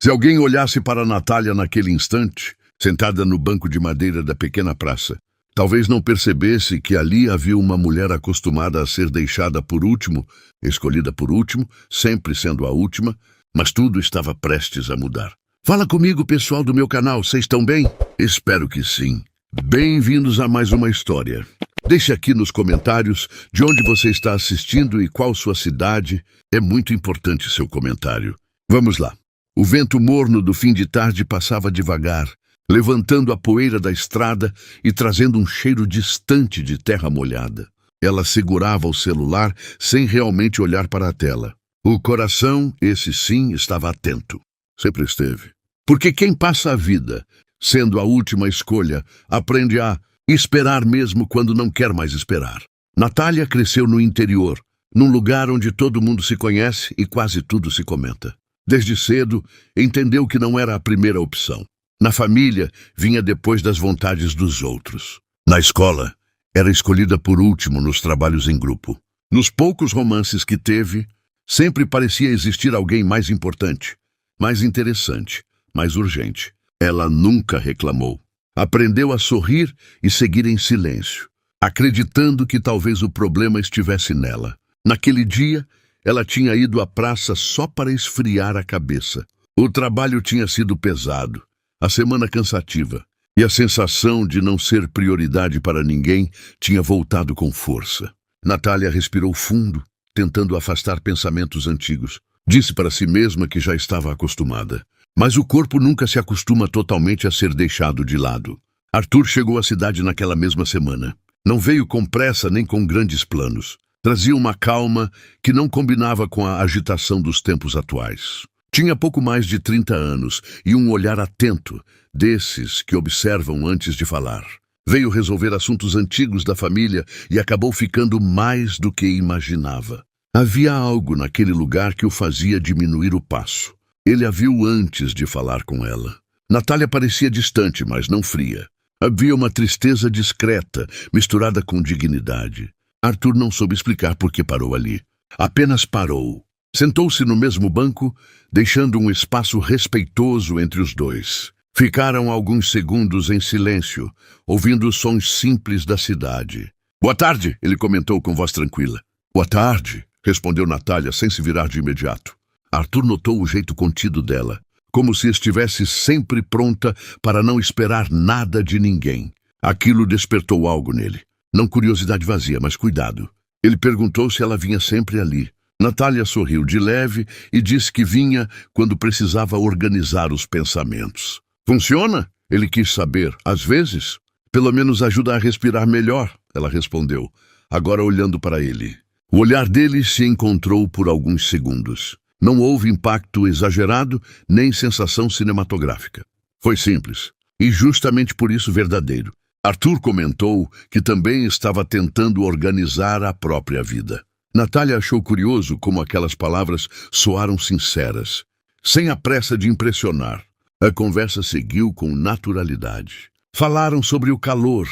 Se alguém olhasse para Natália naquele instante, sentada no banco de madeira da pequena praça, talvez não percebesse que ali havia uma mulher acostumada a ser deixada por último, escolhida por último, sempre sendo a última, mas tudo estava prestes a mudar. Fala comigo, pessoal do meu canal, vocês estão bem? Espero que sim. Bem-vindos a mais uma história. Deixe aqui nos comentários de onde você está assistindo e qual sua cidade. É muito importante seu comentário. Vamos lá. O vento morno do fim de tarde passava devagar, levantando a poeira da estrada e trazendo um cheiro distante de terra molhada. Ela segurava o celular sem realmente olhar para a tela. O coração, esse sim, estava atento. Sempre esteve. Porque quem passa a vida, sendo a última escolha, aprende a esperar mesmo quando não quer mais esperar. Natália cresceu no interior, num lugar onde todo mundo se conhece e quase tudo se comenta. Desde cedo, entendeu que não era a primeira opção. Na família, vinha depois das vontades dos outros. Na escola, era escolhida por último nos trabalhos em grupo. Nos poucos romances que teve, sempre parecia existir alguém mais importante, mais interessante, mais urgente. Ela nunca reclamou. Aprendeu a sorrir e seguir em silêncio, acreditando que talvez o problema estivesse nela. Naquele dia, ela tinha ido à praça só para esfriar a cabeça. O trabalho tinha sido pesado, a semana cansativa, e a sensação de não ser prioridade para ninguém tinha voltado com força. Natália respirou fundo, tentando afastar pensamentos antigos. Disse para si mesma que já estava acostumada. Mas o corpo nunca se acostuma totalmente a ser deixado de lado. Arthur chegou à cidade naquela mesma semana. Não veio com pressa nem com grandes planos. Trazia uma calma que não combinava com a agitação dos tempos atuais. Tinha pouco mais de 30 anos e um olhar atento, desses que observam antes de falar. Veio resolver assuntos antigos da família e acabou ficando mais do que imaginava. Havia algo naquele lugar que o fazia diminuir o passo. Ele a viu antes de falar com ela. Natália parecia distante, mas não fria. Havia uma tristeza discreta, misturada com dignidade. Arthur não soube explicar por que parou ali. Apenas parou. Sentou-se no mesmo banco, deixando um espaço respeitoso entre os dois. Ficaram alguns segundos em silêncio, ouvindo os sons simples da cidade. "Boa tarde", ele comentou com voz tranquila. "Boa tarde", respondeu Natália sem se virar de imediato. Arthur notou o jeito contido dela, como se estivesse sempre pronta para não esperar nada de ninguém. Aquilo despertou algo nele. Não curiosidade vazia, mas cuidado. Ele perguntou se ela vinha sempre ali. Natália sorriu de leve e disse que vinha quando precisava organizar os pensamentos. "Funciona?" Ele quis saber. "Às vezes. Pelo menos ajuda a respirar melhor", ela respondeu, agora olhando para ele. O olhar dele se encontrou por alguns segundos. Não houve impacto exagerado, nem sensação cinematográfica. Foi simples, e justamente por isso verdadeiro. Arthur comentou que também estava tentando organizar a própria vida. Natália achou curioso como aquelas palavras soaram sinceras, sem a pressa de impressionar. A conversa seguiu com naturalidade. Falaram sobre o calor,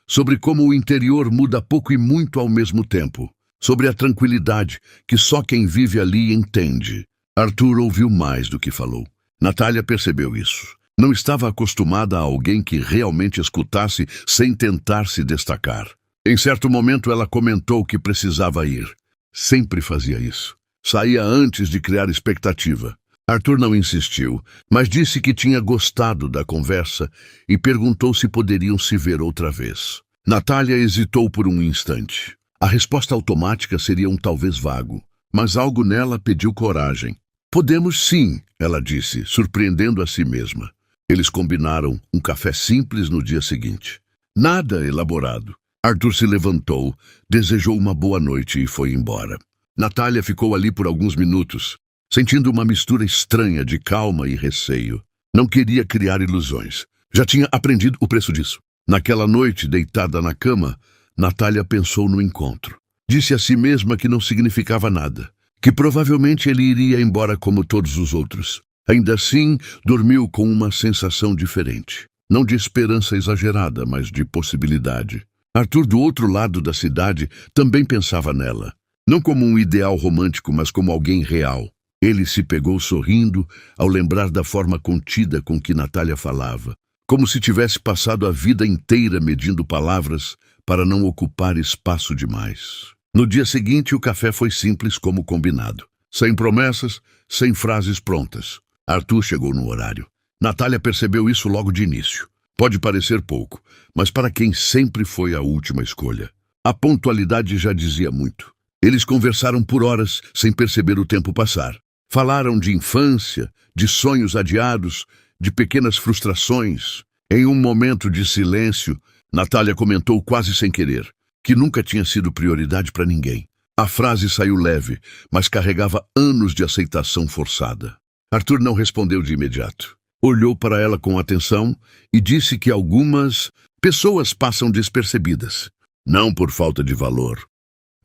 sobre como o interior muda pouco e muito ao mesmo tempo, sobre a tranquilidade que só quem vive ali entende. Arthur ouviu mais do que falou. Natália percebeu isso. Não estava acostumada a alguém que realmente escutasse sem tentar se destacar. Em certo momento ela comentou que precisava ir. Sempre fazia isso. Saía antes de criar expectativa. Arthur não insistiu, mas disse que tinha gostado da conversa e perguntou se poderiam se ver outra vez. Natália hesitou por um instante. A resposta automática seria um talvez vago, mas algo nela pediu coragem. "Podemos sim", ela disse, surpreendendo a si mesma. Eles combinaram um café simples no dia seguinte. Nada elaborado. Arthur se levantou, desejou uma boa noite e foi embora. Natália ficou ali por alguns minutos, sentindo uma mistura estranha de calma e receio. Não queria criar ilusões. Já tinha aprendido o preço disso. Naquela noite, deitada na cama, Natália pensou no encontro. Disse a si mesma que não significava nada, que provavelmente ele iria embora como todos os outros. Ainda assim, dormiu com uma sensação diferente. Não de esperança exagerada, mas de possibilidade. Arthur, do outro lado da cidade, também pensava nela. Não como um ideal romântico, mas como alguém real. Ele se pegou sorrindo ao lembrar da forma contida com que Natália falava, como se tivesse passado a vida inteira medindo palavras para não ocupar espaço demais. No dia seguinte, o café foi simples como combinado. Sem promessas, sem frases prontas. Arthur chegou no horário. Natália percebeu isso logo de início. Pode parecer pouco, mas para quem sempre foi a última escolha. A pontualidade já dizia muito. Eles conversaram por horas sem perceber o tempo passar. Falaram de infância, de sonhos adiados, de pequenas frustrações. Em um momento de silêncio, Natália comentou quase sem querer que nunca tinha sido prioridade para ninguém. A frase saiu leve, mas carregava anos de aceitação forçada. Arthur não respondeu de imediato. Olhou para ela com atenção e disse que algumas pessoas passam despercebidas, não por falta de valor,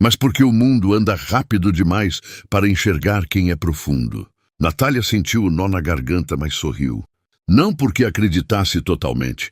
mas porque o mundo anda rápido demais para enxergar quem é profundo. Natália sentiu o nó na garganta, mas sorriu. Não porque acreditasse totalmente,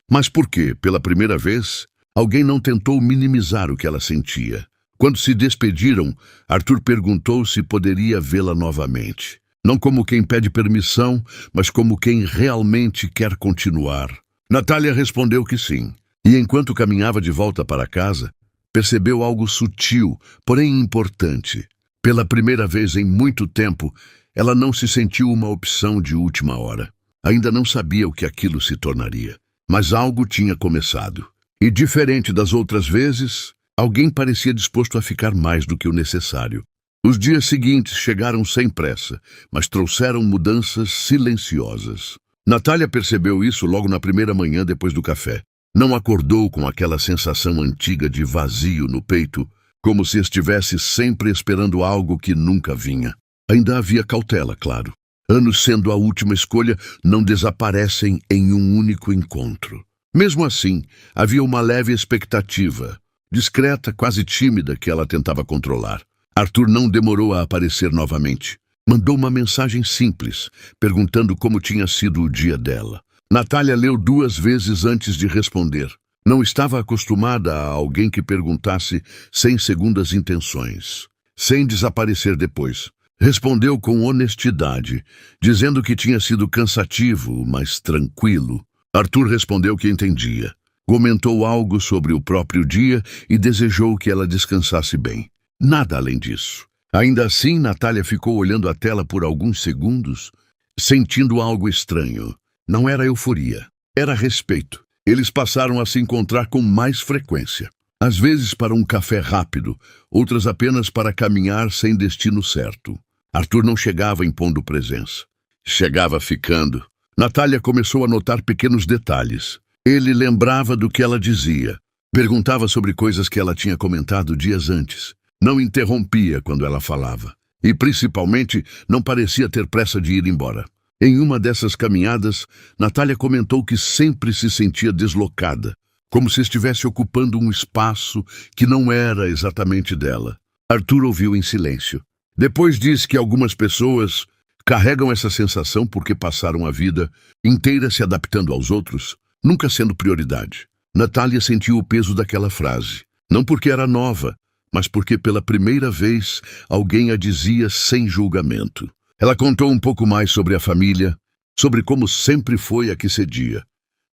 mas porque, pela primeira vez, alguém não tentou minimizar o que ela sentia. Quando se despediram, Arthur perguntou se poderia vê-la novamente. Não como quem pede permissão, mas como quem realmente quer continuar. Natália respondeu que sim, e enquanto caminhava de volta para casa, percebeu algo sutil, porém importante. Pela primeira vez em muito tempo, ela não se sentiu uma opção de última hora. Ainda não sabia o que aquilo se tornaria, mas algo tinha começado. E diferente das outras vezes, alguém parecia disposto a ficar mais do que o necessário. Os dias seguintes chegaram sem pressa, mas trouxeram mudanças silenciosas. Natália percebeu isso logo na primeira manhã depois do café. Não acordou com aquela sensação antiga de vazio no peito, como se estivesse sempre esperando algo que nunca vinha. Ainda havia cautela, claro. Anos sendo a última escolha não desaparecem em um único encontro. Mesmo assim, havia uma leve expectativa, discreta, quase tímida, que ela tentava controlar. Arthur não demorou a aparecer novamente. Mandou uma mensagem simples, perguntando como tinha sido o dia dela. Natália leu 2 vezes antes de responder. Não estava acostumada a alguém que perguntasse sem segundas intenções, sem desaparecer depois. Respondeu com honestidade, dizendo que tinha sido cansativo, mas tranquilo. Arthur respondeu que entendia. Comentou algo sobre o próprio dia e desejou que ela descansasse bem. Nada além disso. Ainda assim, Natália ficou olhando a tela por alguns segundos, sentindo algo estranho. Não era euforia, era respeito. Eles passaram a se encontrar com mais frequência. Às vezes para um café rápido, outras apenas para caminhar sem destino certo. Arthur não chegava impondo presença. Chegava ficando. Natália começou a notar pequenos detalhes. Ele lembrava do que ela dizia. Perguntava sobre coisas que ela tinha comentado dias antes. Não interrompia quando ela falava. E, principalmente, não parecia ter pressa de ir embora. Em uma dessas caminhadas, Natália comentou que sempre se sentia deslocada, como se estivesse ocupando um espaço que não era exatamente dela. Arthur ouviu em silêncio. Depois disse que algumas pessoas carregam essa sensação porque passaram a vida inteira se adaptando aos outros, nunca sendo prioridade. Natália sentiu o peso daquela frase, não porque era nova, mas porque pela primeira vez alguém a dizia sem julgamento. Ela contou um pouco mais sobre a família, sobre como sempre foi a que cedia,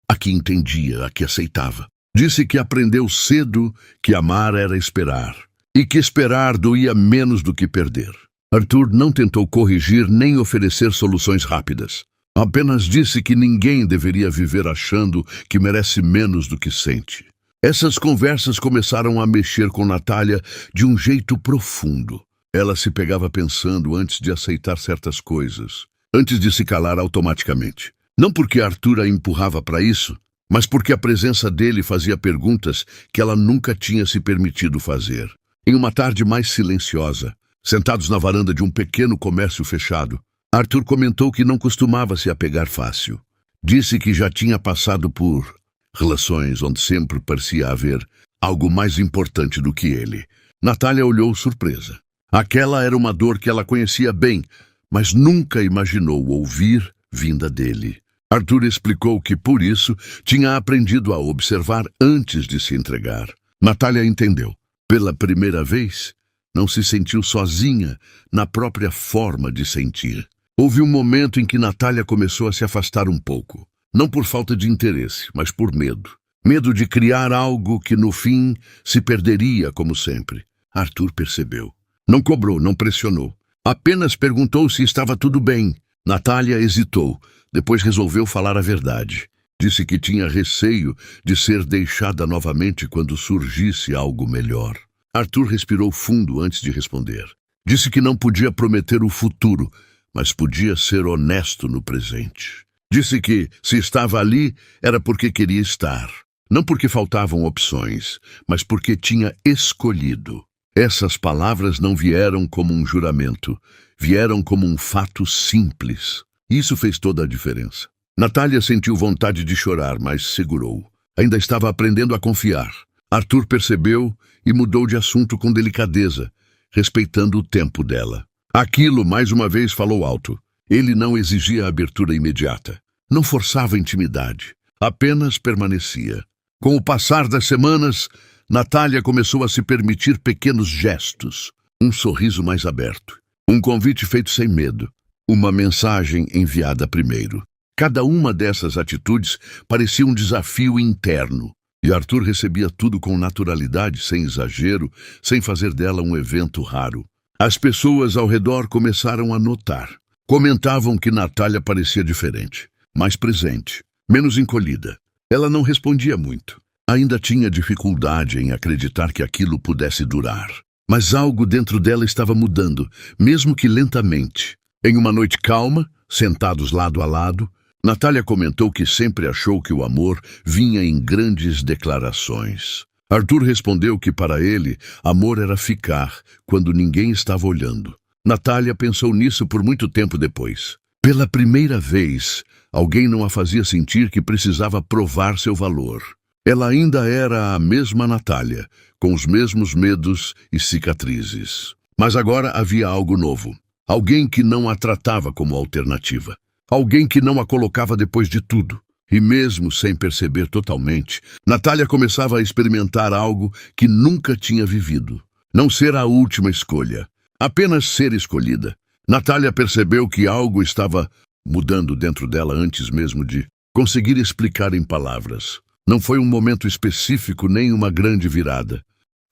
a que entendia, a que aceitava. Disse que aprendeu cedo que amar era esperar, e que esperar doía menos do que perder. Arthur não tentou corrigir nem oferecer soluções rápidas. Apenas disse que ninguém deveria viver achando que merece menos do que sente. Essas conversas começaram a mexer com Natália de um jeito profundo. Ela se pegava pensando antes de aceitar certas coisas, antes de se calar automaticamente. Não porque Arthur a empurrava para isso, mas porque a presença dele fazia perguntas que ela nunca tinha se permitido fazer. Em uma tarde mais silenciosa, sentados na varanda de um pequeno comércio fechado, Arthur comentou que não costumava se apegar fácil. Disse que já tinha passado por relações onde sempre parecia haver algo mais importante do que ele. Natália olhou surpresa. Aquela era uma dor que ela conhecia bem, mas nunca imaginou ouvir vinda dele. Arthur explicou que, por isso, tinha aprendido a observar antes de se entregar. Natália entendeu. Pela primeira vez, Não se sentiu sozinha na própria forma de sentir. Houve um momento em que Natália começou a se afastar um pouco. Não por falta de interesse, mas por medo. Medo de criar algo que, no fim, se perderia como sempre. Arthur percebeu. Não cobrou, não pressionou. Apenas perguntou se estava tudo bem. Natália hesitou. Depois resolveu falar a verdade. Disse que tinha receio de ser deixada novamente quando surgisse algo melhor. Arthur respirou fundo antes de responder. Disse que não podia prometer o futuro, mas podia ser honesto no presente. Disse que, se estava ali, era porque queria estar. Não porque faltavam opções, mas porque tinha escolhido. Essas palavras não vieram como um juramento, vieram como um fato simples. Isso fez toda a diferença. Natália sentiu vontade de chorar, mas segurou. Ainda estava aprendendo a confiar. Arthur percebeu e mudou de assunto com delicadeza, respeitando o tempo dela. Aquilo, mais uma vez, falou alto. Ele não exigia abertura imediata. Não forçava intimidade. Apenas permanecia. Com o passar das semanas, Natália começou a se permitir pequenos gestos. Um sorriso mais aberto. Um convite feito sem medo. Uma mensagem enviada primeiro. Cada uma dessas atitudes parecia um desafio interno. E Arthur recebia tudo com naturalidade, sem exagero, sem fazer dela um evento raro. As pessoas ao redor começaram a notar. Comentavam que Natália parecia diferente, mais presente, menos encolhida. Ela não respondia muito. Ainda tinha dificuldade em acreditar que aquilo pudesse durar. Mas algo dentro dela estava mudando, mesmo que lentamente. Em uma noite calma, sentados lado a lado, Natália comentou que sempre achou que o amor vinha em grandes declarações. Arthur respondeu que para ele, amor era ficar quando ninguém estava olhando. Natália pensou nisso por muito tempo depois. Pela primeira vez, alguém não a fazia sentir que precisava provar seu valor. Ela ainda era a mesma Natália, com os mesmos medos e cicatrizes. Mas agora havia algo novo. Alguém que não a tratava como alternativa. Alguém que não a colocava depois de tudo. E mesmo sem perceber totalmente, Natália começava a experimentar algo que nunca tinha vivido. Não ser a última escolha. Apenas ser escolhida. Natália percebeu que algo estava mudando dentro dela antes mesmo de conseguir explicar em palavras. Não foi um momento específico nem uma grande virada.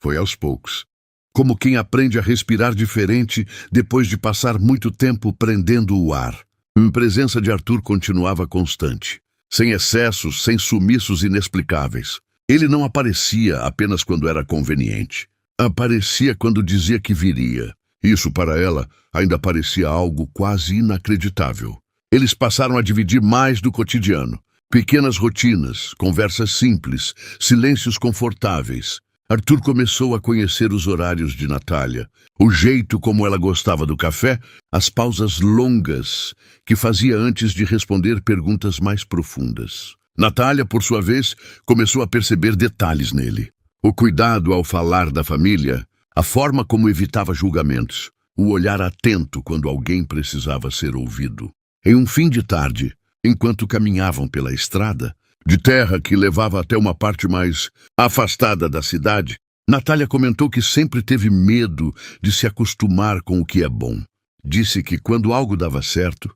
Foi aos poucos. Como quem aprende a respirar diferente depois de passar muito tempo prendendo o ar. A presença de Arthur continuava constante, sem excessos, sem sumiços inexplicáveis. Ele não aparecia apenas quando era conveniente. Aparecia quando dizia que viria. Isso, para ela, ainda parecia algo quase inacreditável. Eles passaram a dividir mais do cotidiano. Pequenas rotinas, conversas simples, silêncios confortáveis. Arthur começou a conhecer os horários de Natália, o jeito como ela gostava do café, as pausas longas que fazia antes de responder perguntas mais profundas. Natália, por sua vez, começou a perceber detalhes nele. O cuidado ao falar da família, a forma como evitava julgamentos, o olhar atento quando alguém precisava ser ouvido. Em um fim de tarde, enquanto caminhavam pela estrada, de terra que levava até uma parte mais afastada da cidade, Natália comentou que sempre teve medo de se acostumar com o que é bom. Disse que quando algo dava certo,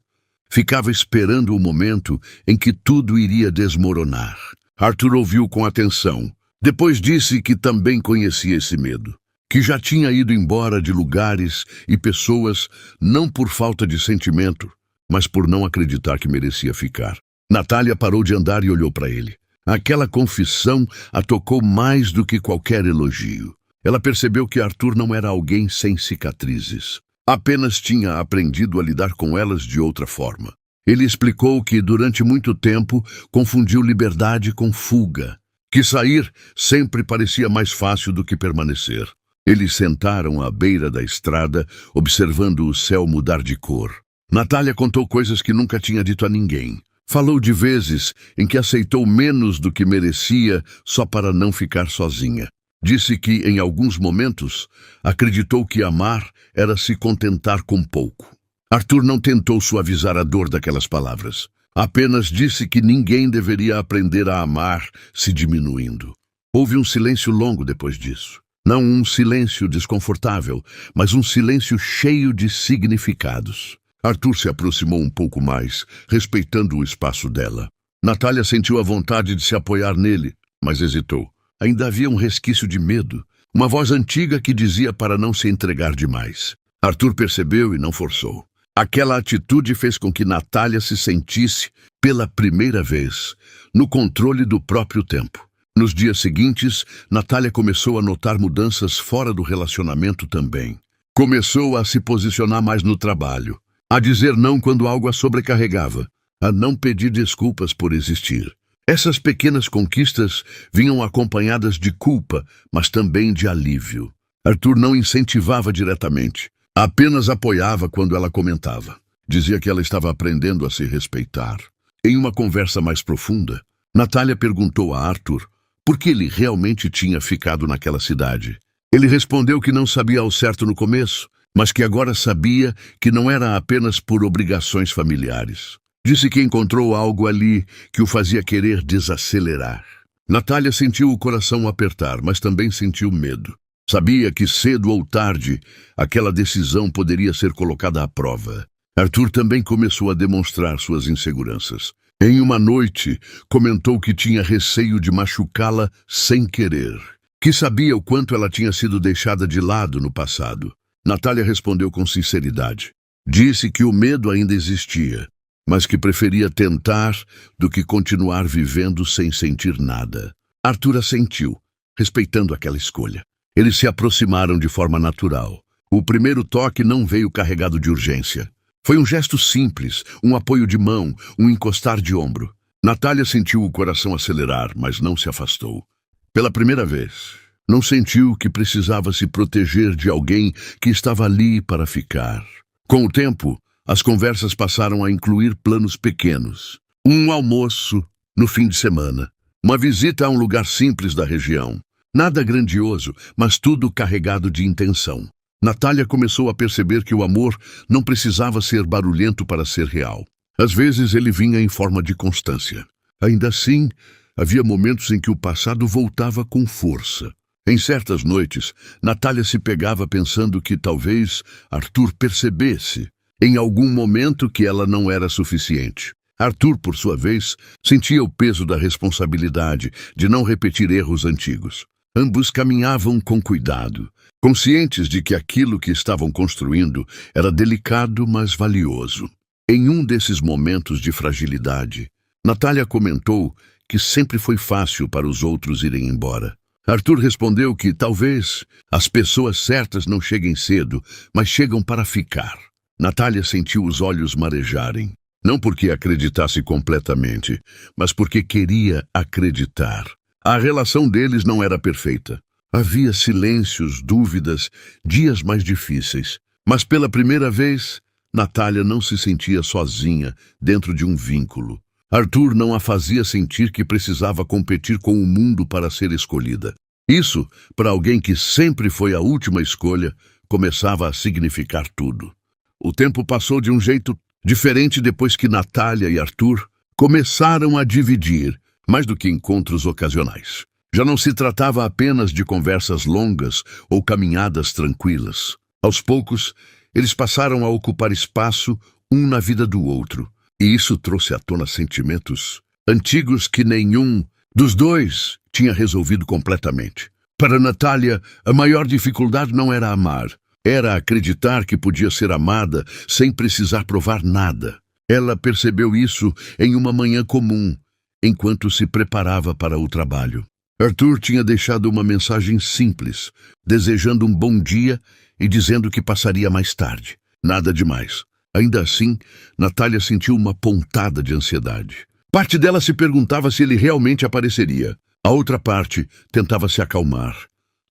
ficava esperando o momento em que tudo iria desmoronar. Arthur ouviu com atenção. Depois disse que também conhecia esse medo, que já tinha ido embora de lugares e pessoas não por falta de sentimento, mas por não acreditar que merecia ficar. Natália parou de andar e olhou para ele. Aquela confissão a tocou mais do que qualquer elogio. Ela percebeu que Arthur não era alguém sem cicatrizes. Apenas tinha aprendido a lidar com elas de outra forma. Ele explicou que, durante muito tempo, confundiu liberdade com fuga. Que sair sempre parecia mais fácil do que permanecer. Eles sentaram à beira da estrada, observando o céu mudar de cor. Natália contou coisas que nunca tinha dito a ninguém. Falou de vezes em que aceitou menos do que merecia só para não ficar sozinha. Disse que, em alguns momentos, acreditou que amar era se contentar com pouco. Arthur não tentou suavizar a dor daquelas palavras. Apenas disse que ninguém deveria aprender a amar se diminuindo. Houve um silêncio longo depois disso. Não um silêncio desconfortável, mas um silêncio cheio de significados. Arthur se aproximou um pouco mais, respeitando o espaço dela. Natália sentiu a vontade de se apoiar nele, mas hesitou. Ainda havia um resquício de medo, uma voz antiga que dizia para não se entregar demais. Arthur percebeu e não forçou. Aquela atitude fez com que Natália se sentisse, pela primeira vez, no controle do próprio tempo. Nos dias seguintes, Natália começou a notar mudanças fora do relacionamento também. Começou a se posicionar mais no trabalho, a dizer não quando algo a sobrecarregava, a não pedir desculpas por existir. Essas pequenas conquistas vinham acompanhadas de culpa, mas também de alívio. Arthur não incentivava diretamente, apenas apoiava quando ela comentava. Dizia que ela estava aprendendo a se respeitar. Em uma conversa mais profunda, Natália perguntou a Arthur por que ele realmente tinha ficado naquela cidade. Ele respondeu que não sabia ao certo no começo, mas que agora sabia que não era apenas por obrigações familiares. Disse que encontrou algo ali que o fazia querer desacelerar. Natália sentiu o coração apertar, mas também sentiu medo. Sabia que cedo ou tarde aquela decisão poderia ser colocada à prova. Arthur também começou a demonstrar suas inseguranças. Em uma noite, comentou que tinha receio de machucá-la sem querer, que sabia o quanto ela tinha sido deixada de lado no passado. Natália respondeu com sinceridade. Disse que o medo ainda existia, mas que preferia tentar do que continuar vivendo sem sentir nada. Arthur assentiu, respeitando aquela escolha. Eles se aproximaram de forma natural. O primeiro toque não veio carregado de urgência. Foi um gesto simples, um apoio de mão, um encostar de ombro. Natália sentiu o coração acelerar, mas não se afastou. Pela primeira vez, não sentiu que precisava se proteger de alguém que estava ali para ficar. Com o tempo, as conversas passaram a incluir planos pequenos. Um almoço no fim de semana. Uma visita a um lugar simples da região. Nada grandioso, mas tudo carregado de intenção. Natália começou a perceber que o amor não precisava ser barulhento para ser real. Às vezes ele vinha em forma de constância. Ainda assim, havia momentos em que o passado voltava com força. Em certas noites, Natália se pegava pensando que talvez Arthur percebesse, em algum momento, que ela não era suficiente. Arthur, por sua vez, sentia o peso da responsabilidade de não repetir erros antigos. Ambos caminhavam com cuidado, conscientes de que aquilo que estavam construindo era delicado, mas valioso. Em um desses momentos de fragilidade, Natália comentou que sempre foi fácil para os outros irem embora. Arthur respondeu que talvez as pessoas certas não cheguem cedo, mas chegam para ficar. Natália sentiu os olhos marejarem, não porque acreditasse completamente, mas porque queria acreditar. A relação deles não era perfeita. Havia silêncios, dúvidas, dias mais difíceis. Mas pela primeira vez, Natália não se sentia sozinha dentro de um vínculo. Arthur não a fazia sentir que precisava competir com o mundo para ser escolhida. Isso, para alguém que sempre foi a última escolha, começava a significar tudo. O tempo passou de um jeito diferente depois que Natália e Arthur começaram a dividir, mais do que encontros ocasionais. Já não se tratava apenas de conversas longas ou caminhadas tranquilas. Aos poucos, eles passaram a ocupar espaço um na vida do outro, e isso trouxe à tona sentimentos antigos que nenhum dos dois tinha resolvido completamente. Para Natália, a maior dificuldade não era amar, era acreditar que podia ser amada sem precisar provar nada. Ela percebeu isso em uma manhã comum, enquanto se preparava para o trabalho. Arthur tinha deixado uma mensagem simples, desejando um bom dia e dizendo que passaria mais tarde. Nada demais. Ainda assim, Natália sentiu uma pontada de ansiedade. Parte dela se perguntava se ele realmente apareceria. A outra parte tentava se acalmar,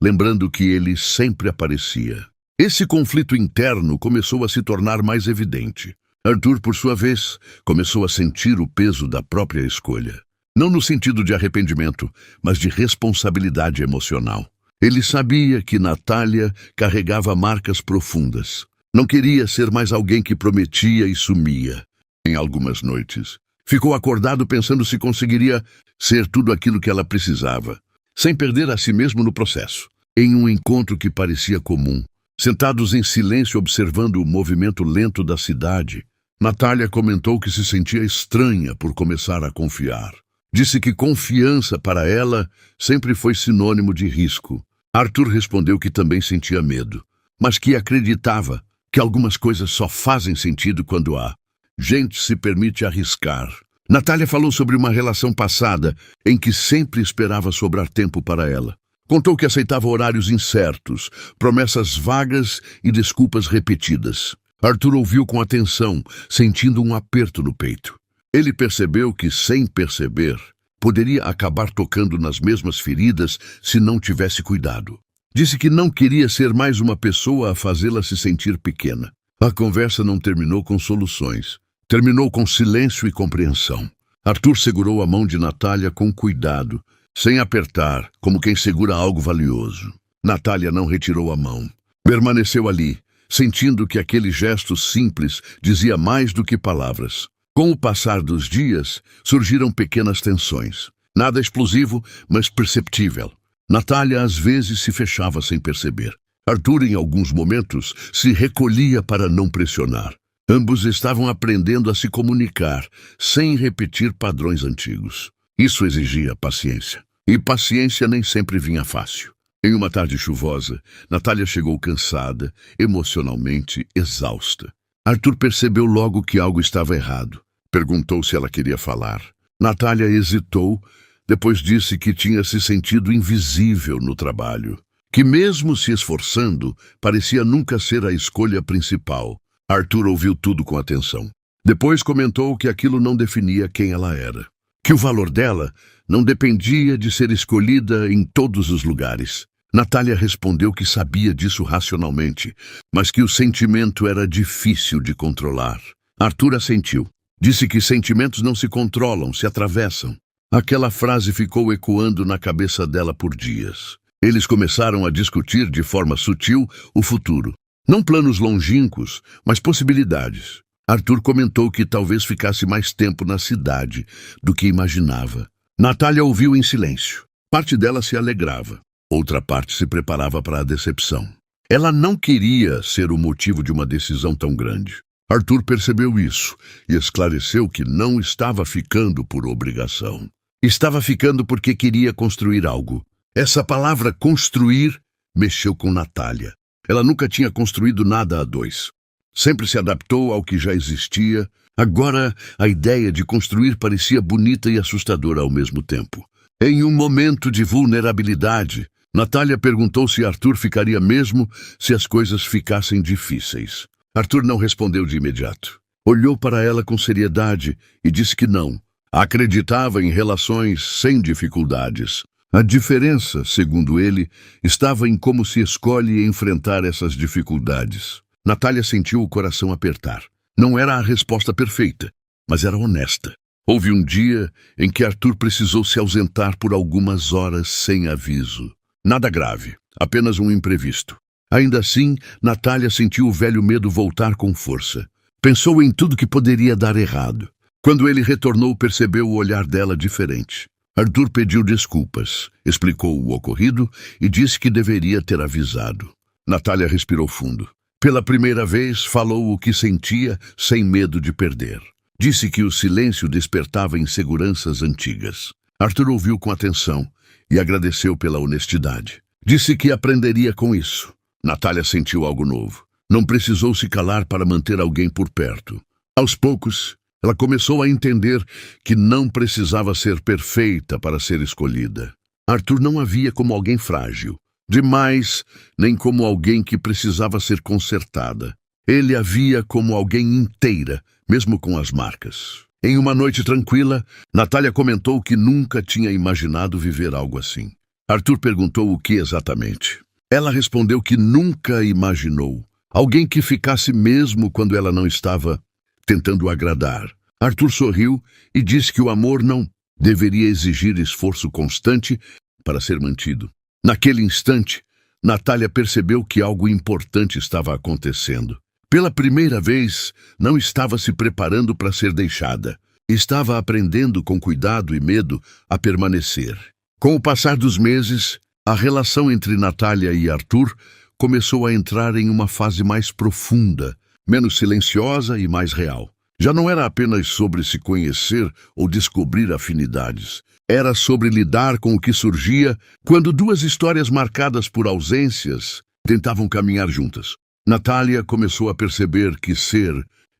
lembrando que ele sempre aparecia. Esse conflito interno começou a se tornar mais evidente. Arthur, por sua vez, começou a sentir o peso da própria escolha. Não no sentido de arrependimento, mas de responsabilidade emocional. Ele sabia que Natália carregava marcas profundas. Não queria ser mais alguém que prometia e sumia. Em algumas noites, ficou acordado pensando se conseguiria ser tudo aquilo que ela precisava, sem perder a si mesmo no processo. em um encontro que parecia comum. Sentados em silêncio observando o movimento lento da cidade, Natália comentou que se sentia estranha por começar a confiar. Disse que confiança para ela sempre foi sinônimo de risco. Arthur respondeu que também sentia medo, mas que acreditava que algumas coisas só fazem sentido quando a gente se permite arriscar. Natália falou sobre uma relação passada em que sempre esperava sobrar tempo para ela. Contou que aceitava horários incertos, promessas vagas e desculpas repetidas. Arthur ouviu com atenção, sentindo um aperto no peito. Ele percebeu que, sem perceber, poderia acabar tocando nas mesmas feridas se não tivesse cuidado. Disse que não queria ser mais uma pessoa a fazê-la se sentir pequena. A conversa não terminou com soluções. Terminou com silêncio e compreensão. Arthur segurou a mão de Natália com cuidado, sem apertar, como quem segura algo valioso. Natália não retirou a mão. Permaneceu ali, sentindo que aquele gesto simples dizia mais do que palavras. Com o passar dos dias, surgiram pequenas tensões. Nada explosivo, mas perceptível. Natália às vezes se fechava sem perceber. Arthur, em alguns momentos, se recolhia para não pressionar. Ambos estavam aprendendo a se comunicar, sem repetir padrões antigos. Isso exigia paciência. E paciência nem sempre vinha fácil. Em uma tarde chuvosa, Natália chegou cansada, emocionalmente exausta. Arthur percebeu logo que algo estava errado. Perguntou se ela queria falar. Natália hesitou, depois disse que tinha se sentido invisível no trabalho. Que mesmo se esforçando, parecia nunca ser a escolha principal. Arthur ouviu tudo com atenção. Depois comentou que aquilo não definia quem ela era. Que o valor dela não dependia de ser escolhida em todos os lugares. Natália respondeu que sabia disso racionalmente, mas que o sentimento era difícil de controlar. Arthur assentiu. Disse que sentimentos não se controlam, se atravessam. Aquela frase ficou ecoando na cabeça dela por dias. Eles começaram a discutir de forma sutil o futuro. Não planos longínquos, mas possibilidades. Arthur comentou que talvez ficasse mais tempo na cidade do que imaginava. Natália ouviu em silêncio. Parte dela se alegrava. Outra parte se preparava para a decepção. Ela não queria ser o motivo de uma decisão tão grande. Arthur percebeu isso e esclareceu que não estava ficando por obrigação. Estava ficando porque queria construir algo. Essa palavra construir mexeu com Natália. Ela nunca tinha construído nada a dois. Sempre se adaptou ao que já existia. Agora, a ideia de construir parecia bonita e assustadora ao mesmo tempo. Em um momento de vulnerabilidade, Natália perguntou se Arthur ficaria mesmo se as coisas ficassem difíceis. Arthur não respondeu de imediato. Olhou para ela com seriedade e disse que não. Acreditava em relações sem dificuldades. A diferença, segundo ele, estava em como se escolhe enfrentar essas dificuldades. Natália sentiu o coração apertar. Não era a resposta perfeita, mas era honesta. Houve um dia em que Arthur precisou se ausentar por algumas horas sem aviso. Nada grave, apenas um imprevisto. Ainda assim, Natália sentiu o velho medo voltar com força. Pensou em tudo que poderia dar errado. Quando ele retornou, percebeu o olhar dela diferente. Arthur pediu desculpas, explicou o ocorrido e disse que deveria ter avisado. Natália respirou fundo. Pela primeira vez, falou o que sentia sem medo de perder. Disse que o silêncio despertava inseguranças antigas. Arthur ouviu com atenção e agradeceu pela honestidade. Disse que aprenderia com isso. Natália sentiu algo novo. Não precisou se calar para manter alguém por perto. Aos poucos, ela começou a entender que não precisava ser perfeita para ser escolhida. Arthur não a via como alguém frágil, demais, nem como alguém que precisava ser consertada. Ele a via como alguém inteira, mesmo com as marcas. Em uma noite tranquila, Natália comentou que nunca tinha imaginado viver algo assim. Arthur perguntou o que exatamente. Ela respondeu que nunca imaginou alguém que ficasse mesmo quando ela não estava tentando agradar. Arthur sorriu e disse que o amor não deveria exigir esforço constante para ser mantido. Naquele instante, Natália percebeu que algo importante estava acontecendo. Pela primeira vez, não estava se preparando para ser deixada. Estava aprendendo com cuidado e medo a permanecer. Com o passar dos meses, A relação entre Natália e Arthur começou a entrar em uma fase mais profunda, menos silenciosa e mais real. Já não era apenas sobre se conhecer ou descobrir afinidades. Era sobre lidar com o que surgia quando duas histórias marcadas por ausências tentavam caminhar juntas. Natália começou a perceber que ser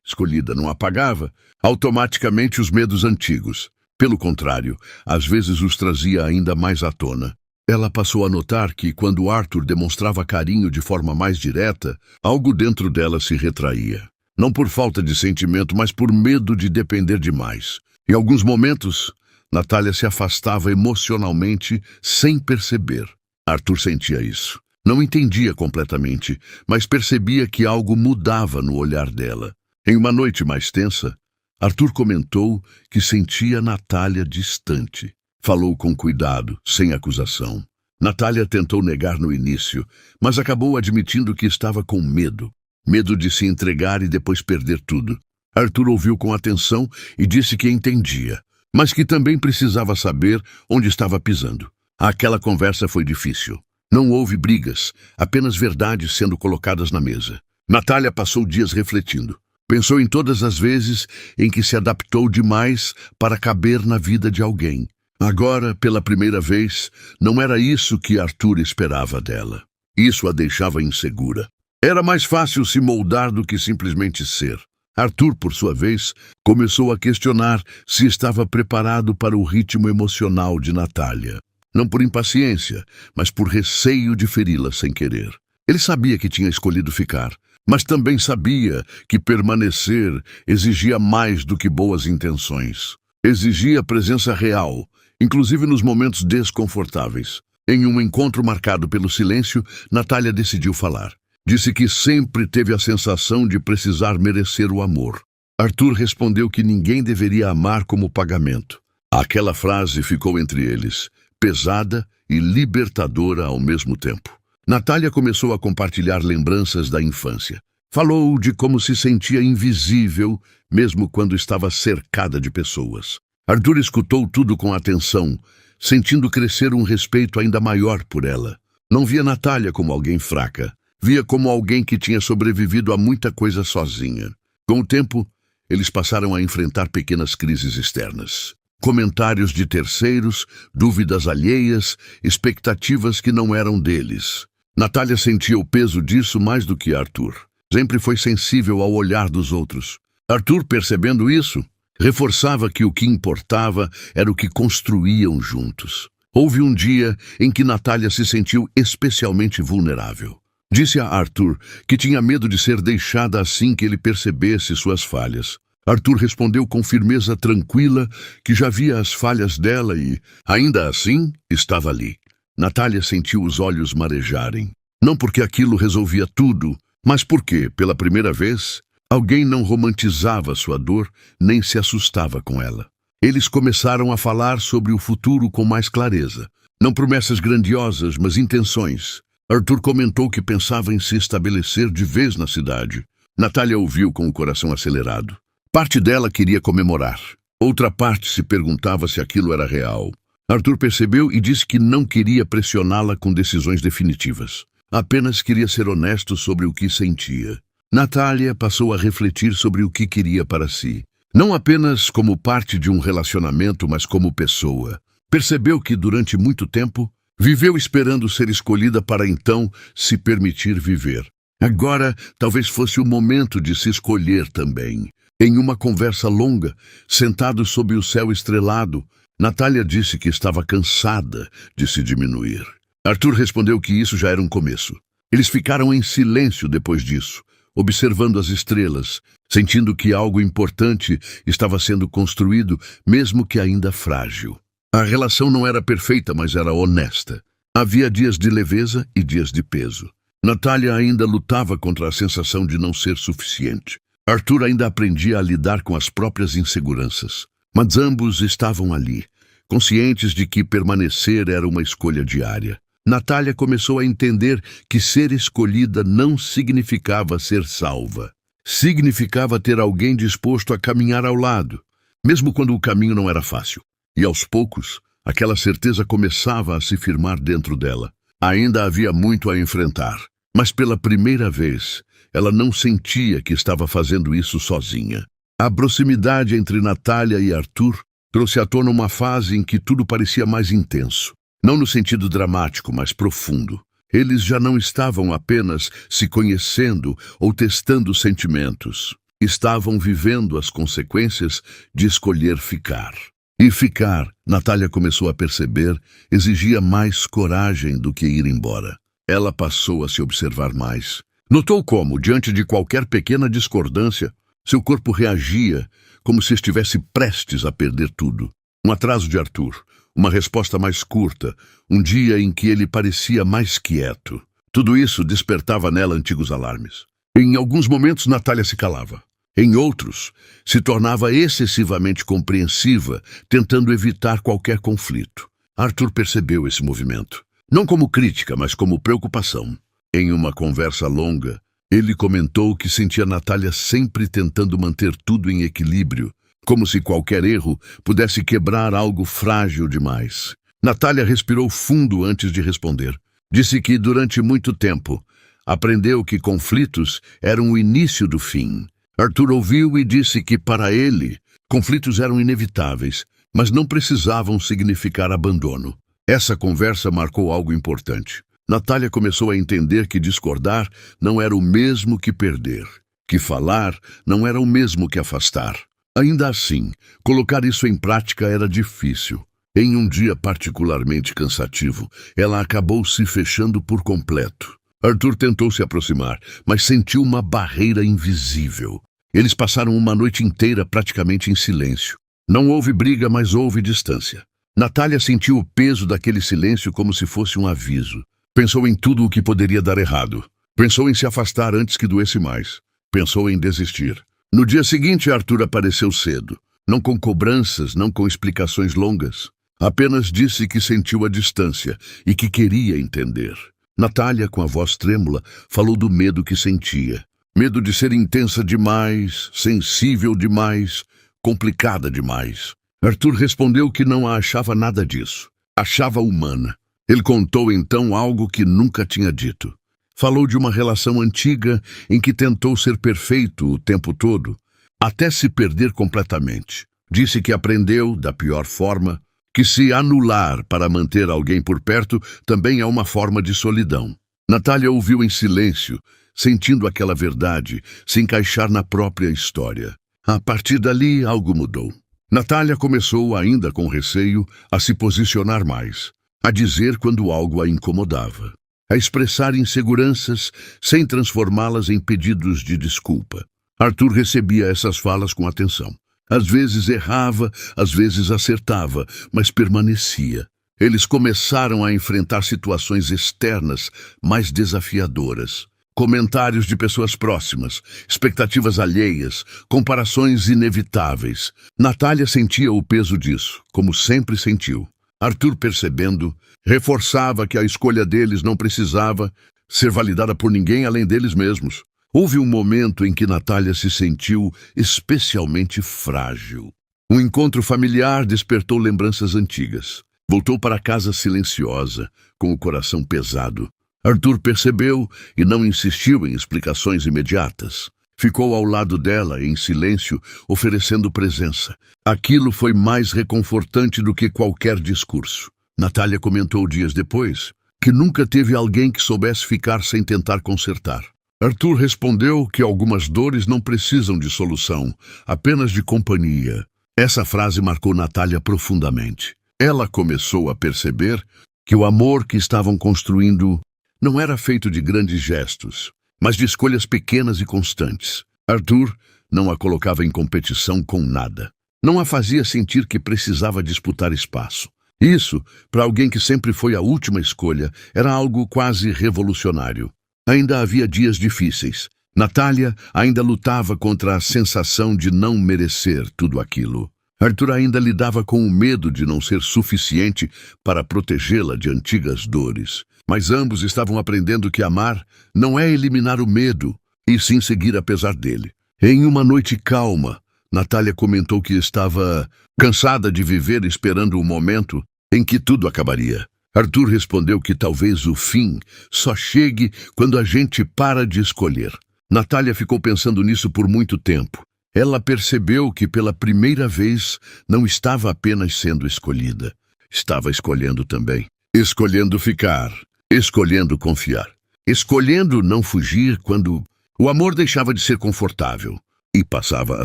escolhida não apagava automaticamente os medos antigos. Pelo contrário, às vezes os trazia ainda mais à tona. Ela passou a notar que, quando Arthur demonstrava carinho de forma mais direta, algo dentro dela se retraía. Não por falta de sentimento, mas por medo de depender demais. Em alguns momentos, Natália se afastava emocionalmente sem perceber. Arthur sentia isso. Não entendia completamente, mas percebia que algo mudava no olhar dela. Em uma noite mais tensa, Arthur comentou que sentia Natália distante. Falou com cuidado, sem acusação. Natália tentou negar no início, mas acabou admitindo que estava com medo. Medo de se entregar e depois perder tudo. Arthur ouviu com atenção e disse que entendia, mas que também precisava saber onde estava pisando. Aquela conversa foi difícil. Não houve brigas, apenas verdades sendo colocadas na mesa. Natália passou dias refletindo. Pensou em todas as vezes em que se adaptou demais para caber na vida de alguém. Agora, pela primeira vez, não era isso que Arthur esperava dela. Isso a deixava insegura. Era mais fácil se moldar do que simplesmente ser. Arthur, por sua vez, começou a questionar se estava preparado para o ritmo emocional de Natália. Não por impaciência, mas por receio de feri-la sem querer. Ele sabia que tinha escolhido ficar, mas também sabia que permanecer exigia mais do que boas intenções. Exigia presença real, inclusive nos momentos desconfortáveis. Em um encontro marcado pelo silêncio, Natália decidiu falar. Disse que sempre teve a sensação de precisar merecer o amor. Arthur respondeu que ninguém deveria amar como pagamento. Aquela frase ficou entre eles, pesada e libertadora ao mesmo tempo. Natália começou a compartilhar lembranças da infância. Falou de como se sentia invisível, mesmo quando estava cercada de pessoas. Arthur escutou tudo com atenção, sentindo crescer um respeito ainda maior por ela. Não via Natália como alguém fraca. Via como alguém que tinha sobrevivido a muita coisa sozinha. Com o tempo, eles passaram a enfrentar pequenas crises externas. Comentários de terceiros, dúvidas alheias, expectativas que não eram deles. Natália sentia o peso disso mais do que Arthur. Sempre foi sensível ao olhar dos outros. Arthur, percebendo isso, reforçava que o que importava era o que construíam juntos. Houve um dia em que Natália se sentiu especialmente vulnerável. Disse a Arthur que tinha medo de ser deixada assim que ele percebesse suas falhas. Arthur respondeu com firmeza tranquila que já via as falhas dela e, ainda assim, estava ali. Natália sentiu os olhos marejarem. Não porque aquilo resolvia tudo, mas porque, pela primeira vez, alguém não romantizava sua dor nem se assustava com ela. Eles começaram a falar sobre o futuro com mais clareza. Não promessas grandiosas, mas intenções. Arthur comentou que pensava em se estabelecer de vez na cidade. Natália ouviu com o coração acelerado. Parte dela queria comemorar. Outra parte se perguntava se aquilo era real. Arthur percebeu e disse que não queria pressioná-la com decisões definitivas. Apenas queria ser honesto sobre o que sentia. Natália passou a refletir sobre o que queria para si. Não apenas como parte de um relacionamento, mas como pessoa. Percebeu que, durante muito tempo, viveu esperando ser escolhida para então se permitir viver. Agora, talvez fosse o momento de se escolher também. Em uma conversa longa, sentados sob o céu estrelado, Natália disse que estava cansada de se diminuir. Arthur respondeu que isso já era um começo. Eles ficaram em silêncio depois disso, observando as estrelas, sentindo que algo importante estava sendo construído, mesmo que ainda frágil. A relação não era perfeita, mas era honesta. Havia dias de leveza e dias de peso. Natália ainda lutava contra a sensação de não ser suficiente. Arthur ainda aprendia a lidar com as próprias inseguranças. Mas ambos estavam ali, conscientes de que permanecer era uma escolha diária. Natália começou a entender que ser escolhida não significava ser salva. Significava ter alguém disposto a caminhar ao lado, mesmo quando o caminho não era fácil. E aos poucos, aquela certeza começava a se firmar dentro dela. Ainda havia muito a enfrentar, mas pela primeira vez, ela não sentia que estava fazendo isso sozinha. A proximidade entre Natália e Arthur trouxe à tona uma fase em que tudo parecia mais intenso. Não no sentido dramático, mas profundo. Eles já não estavam apenas se conhecendo ou testando sentimentos. Estavam vivendo as consequências de escolher ficar. E ficar, Natália começou a perceber, exigia mais coragem do que ir embora. Ela passou a se observar mais. Notou como, diante de qualquer pequena discordância, seu corpo reagia como se estivesse prestes a perder tudo. Um atraso de Arthur, uma resposta mais curta, um dia em que ele parecia mais quieto. Tudo isso despertava nela antigos alarmes. Em alguns momentos, Natália se calava. Em outros, se tornava excessivamente compreensiva, tentando evitar qualquer conflito. Arthur percebeu esse movimento, não como crítica, mas como preocupação. Em uma conversa longa, ele comentou que sentia Natália sempre tentando manter tudo em equilíbrio, como se qualquer erro pudesse quebrar algo frágil demais. Natália respirou fundo antes de responder. Disse que, durante muito tempo, aprendeu que conflitos eram o início do fim. Arthur ouviu e disse que, para ele, conflitos eram inevitáveis, mas não precisavam significar abandono. Essa conversa marcou algo importante. Natália começou a entender que discordar não era o mesmo que perder, que falar não era o mesmo que afastar. Ainda assim, colocar isso em prática era difícil. Em um dia particularmente cansativo, ela acabou se fechando por completo. Arthur tentou se aproximar, mas sentiu uma barreira invisível. Eles passaram uma noite inteira praticamente em silêncio. Não houve briga, mas houve distância. Natália sentiu o peso daquele silêncio como se fosse um aviso. Pensou em tudo o que poderia dar errado. Pensou em se afastar antes que doesse mais. Pensou em desistir. No dia seguinte, Arthur apareceu cedo. Não com cobranças, não com explicações longas. Apenas disse que sentiu a distância e que queria entender. Natália, com a voz trêmula, falou do medo que sentia. Medo de ser intensa demais, sensível demais, complicada demais. Arthur respondeu que não a achava nada disso. Achava humana. Ele contou então algo que nunca tinha dito. Falou de uma relação antiga em que tentou ser perfeito o tempo todo, até se perder completamente. Disse que aprendeu, da pior forma, que se anular para manter alguém por perto também é uma forma de solidão. Natália ouviu em silêncio, sentindo aquela verdade se encaixar na própria história. A partir dali, algo mudou. Natália começou, ainda com receio, a se posicionar mais, a dizer quando algo a incomodava, a expressar inseguranças sem transformá-las em pedidos de desculpa. Arthur recebia essas falas com atenção. Às vezes errava, às vezes acertava, mas permanecia. Eles começaram a enfrentar situações externas mais desafiadoras. Comentários de pessoas próximas, expectativas alheias, comparações inevitáveis. Natália sentia o peso disso, como sempre sentiu. Arthur, percebendo, reforçava que a escolha deles não precisava ser validada por ninguém além deles mesmos. Houve um momento em que Natália se sentiu especialmente frágil. Um encontro familiar despertou lembranças antigas. Voltou para casa silenciosa, com o coração pesado. Arthur percebeu e não insistiu em explicações imediatas. Ficou ao lado dela, em silêncio, oferecendo presença. Aquilo foi mais reconfortante do que qualquer discurso. Natália comentou dias depois que nunca teve alguém que soubesse ficar sem tentar consertar. Arthur respondeu que algumas dores não precisam de solução, apenas de companhia. Essa frase marcou Natália profundamente. Ela começou a perceber que o amor que estavam construindo não era feito de grandes gestos, mas de escolhas pequenas e constantes. Arthur não a colocava em competição com nada. Não a fazia sentir que precisava disputar espaço. Isso, para alguém que sempre foi a última escolha, era algo quase revolucionário. Ainda havia dias difíceis. Natália ainda lutava contra a sensação de não merecer tudo aquilo. Arthur ainda lidava com o medo de não ser suficiente para protegê-la de antigas dores. Mas ambos estavam aprendendo que amar não é eliminar o medo, e sim seguir apesar dele. Em uma noite calma, Natália comentou que estava cansada de viver esperando o momento em que tudo acabaria. Arthur respondeu que talvez o fim só chegue quando a gente para de escolher. Natália ficou pensando nisso por muito tempo. Ela percebeu que pela primeira vez não estava apenas sendo escolhida. Estava escolhendo também. Escolhendo ficar. Escolhendo confiar. Escolhendo não fugir quando o amor deixava de ser confortável e passava a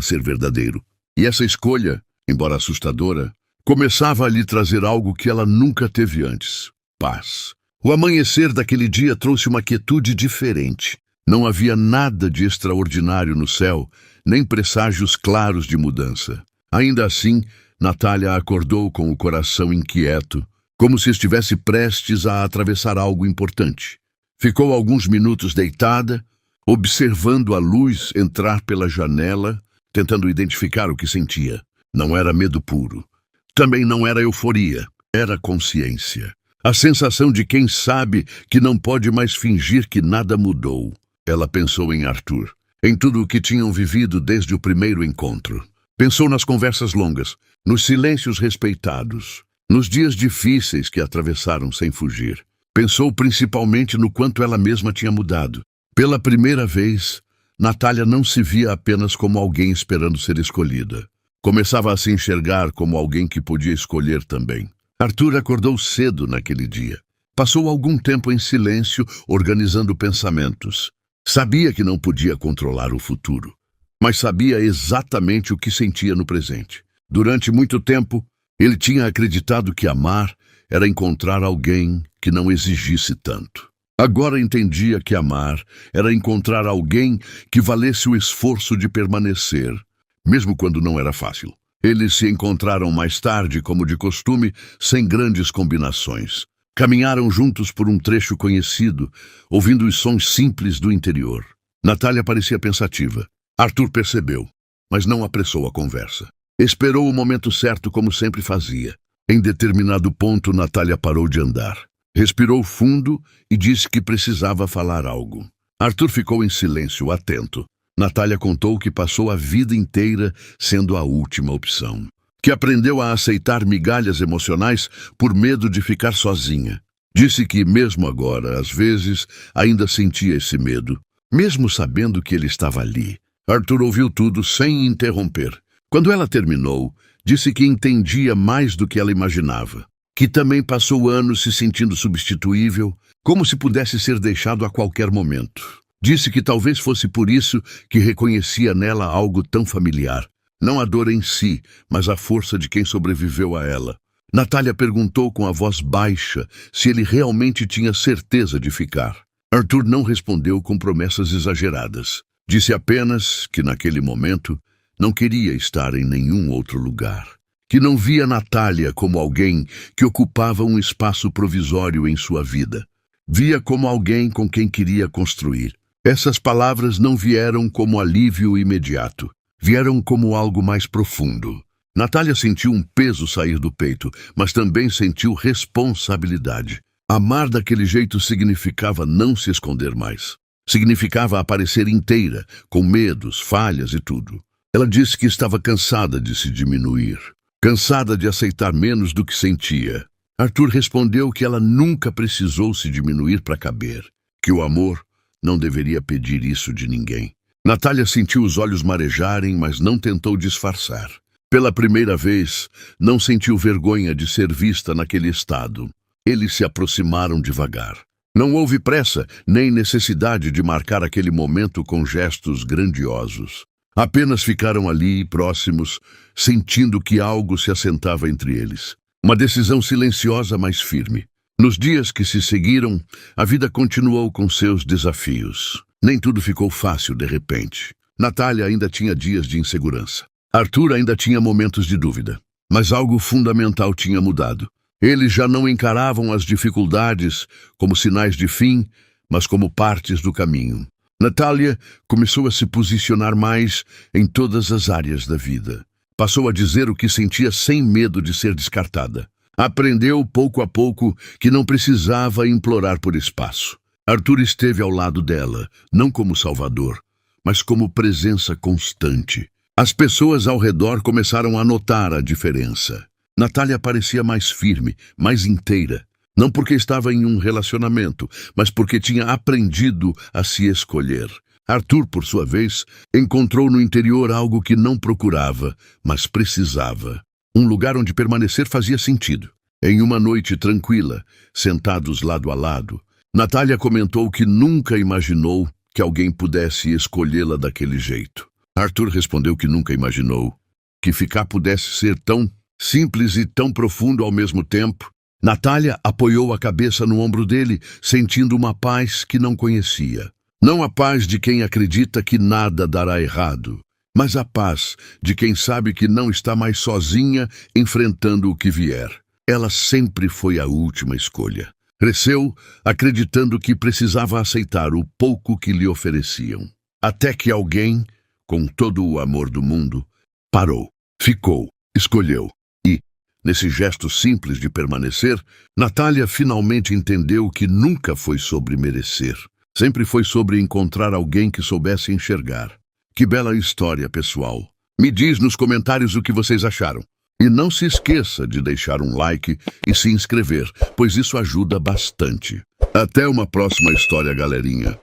ser verdadeiro. E essa escolha, embora assustadora, começava a lhe trazer algo que ela nunca teve antes: paz. O amanhecer daquele dia trouxe uma quietude diferente. Não havia nada de extraordinário no céu, nem presságios claros de mudança. Ainda assim, Natália acordou com o coração inquieto, como se estivesse prestes a atravessar algo importante. Ficou alguns minutos deitada, observando a luz entrar pela janela, tentando identificar o que sentia. Não era medo puro. Também não era euforia. Era consciência. A sensação de quem sabe que não pode mais fingir que nada mudou. Ela pensou em Arthur, em tudo o que tinham vivido desde o primeiro encontro. Pensou nas conversas longas, nos silêncios respeitados, nos dias difíceis que atravessaram sem fugir. Pensou principalmente no quanto ela mesma tinha mudado. Pela primeira vez, Natália não se via apenas como alguém esperando ser escolhida. Começava a se enxergar como alguém que podia escolher também. Arthur acordou cedo naquele dia. Passou algum tempo em silêncio, organizando pensamentos. Sabia que não podia controlar o futuro, mas sabia exatamente o que sentia no presente. Durante muito tempo, ele tinha acreditado que amar era encontrar alguém que não exigisse tanto. Agora entendia que amar era encontrar alguém que valesse o esforço de permanecer, mesmo quando não era fácil. Eles se encontraram mais tarde, como de costume, sem grandes combinações. Caminharam juntos por um trecho conhecido, ouvindo os sons simples do interior. Natália parecia pensativa. Arthur percebeu, mas não apressou a conversa. Esperou o momento certo, como sempre fazia. Em determinado ponto, Natália parou de andar. Respirou fundo e disse que precisava falar algo. Arthur ficou em silêncio, atento. Natália contou que passou a vida inteira sendo a última opção. Que aprendeu a aceitar migalhas emocionais por medo de ficar sozinha. Disse que, mesmo agora, às vezes, ainda sentia esse medo, mesmo sabendo que ele estava ali. Arthur ouviu tudo sem interromper. Quando ela terminou, disse que entendia mais do que ela imaginava. Que também passou anos se sentindo substituível, como se pudesse ser deixado a qualquer momento. Disse que talvez fosse por isso que reconhecia nela algo tão familiar. Não a dor em si, mas a força de quem sobreviveu a ela. Natália perguntou com a voz baixa se ele realmente tinha certeza de ficar. Arthur não respondeu com promessas exageradas. Disse apenas que, naquele momento, não queria estar em nenhum outro lugar. Que não via Natália como alguém que ocupava um espaço provisório em sua vida. Via como alguém com quem queria construir. Essas palavras não vieram como alívio imediato. Vieram como algo mais profundo. Natália sentiu um peso sair do peito, mas também sentiu responsabilidade. Amar daquele jeito significava não se esconder mais. Significava aparecer inteira, com medos, falhas e tudo. Ela disse que estava cansada de se diminuir, cansada de aceitar menos do que sentia. Arthur respondeu que ela nunca precisou se diminuir para caber, que o amor não deveria pedir isso de ninguém. Natália sentiu os olhos marejarem, mas não tentou disfarçar. Pela primeira vez, não sentiu vergonha de ser vista naquele estado. Eles se aproximaram devagar. Não houve pressa, nem necessidade de marcar aquele momento com gestos grandiosos. Apenas ficaram ali, próximos, sentindo que algo se assentava entre eles. Uma decisão silenciosa, mas firme. Nos dias que se seguiram, a vida continuou com seus desafios. Nem tudo ficou fácil de repente. Natália ainda tinha dias de insegurança. Arthur ainda tinha momentos de dúvida. Mas algo fundamental tinha mudado. Eles já não encaravam as dificuldades como sinais de fim, mas como partes do caminho. Natália começou a se posicionar mais em todas as áreas da vida. Passou a dizer o que sentia sem medo de ser descartada. Aprendeu, pouco a pouco, que não precisava implorar por espaço. Arthur esteve ao lado dela, não como salvador, mas como presença constante. As pessoas ao redor começaram a notar a diferença. Natália parecia mais firme, mais inteira. Não porque estava em um relacionamento, mas porque tinha aprendido a se escolher. Arthur, por sua vez, encontrou no interior algo que não procurava, mas precisava. Um lugar onde permanecer fazia sentido. Em uma noite tranquila, sentados lado a lado, Natália comentou que nunca imaginou que alguém pudesse escolhê-la daquele jeito. Arthur respondeu que nunca imaginou que ficar pudesse ser tão simples e tão profundo ao mesmo tempo. Natália apoiou a cabeça no ombro dele, sentindo uma paz que não conhecia. Não a paz de quem acredita que nada dará errado, mas a paz de quem sabe que não está mais sozinha enfrentando o que vier. Ela sempre foi a última escolha. Cresceu acreditando que precisava aceitar o pouco que lhe ofereciam. Até que alguém, com todo o amor do mundo, parou, ficou, escolheu. E, nesse gesto simples de permanecer, Natália finalmente entendeu que nunca foi sobre merecer. Sempre foi sobre encontrar alguém que soubesse enxergar. Que bela história, pessoal. Me diz nos comentários o que vocês acharam. E não se esqueça de deixar um like e se inscrever, pois isso ajuda bastante. Até uma próxima história, galerinha.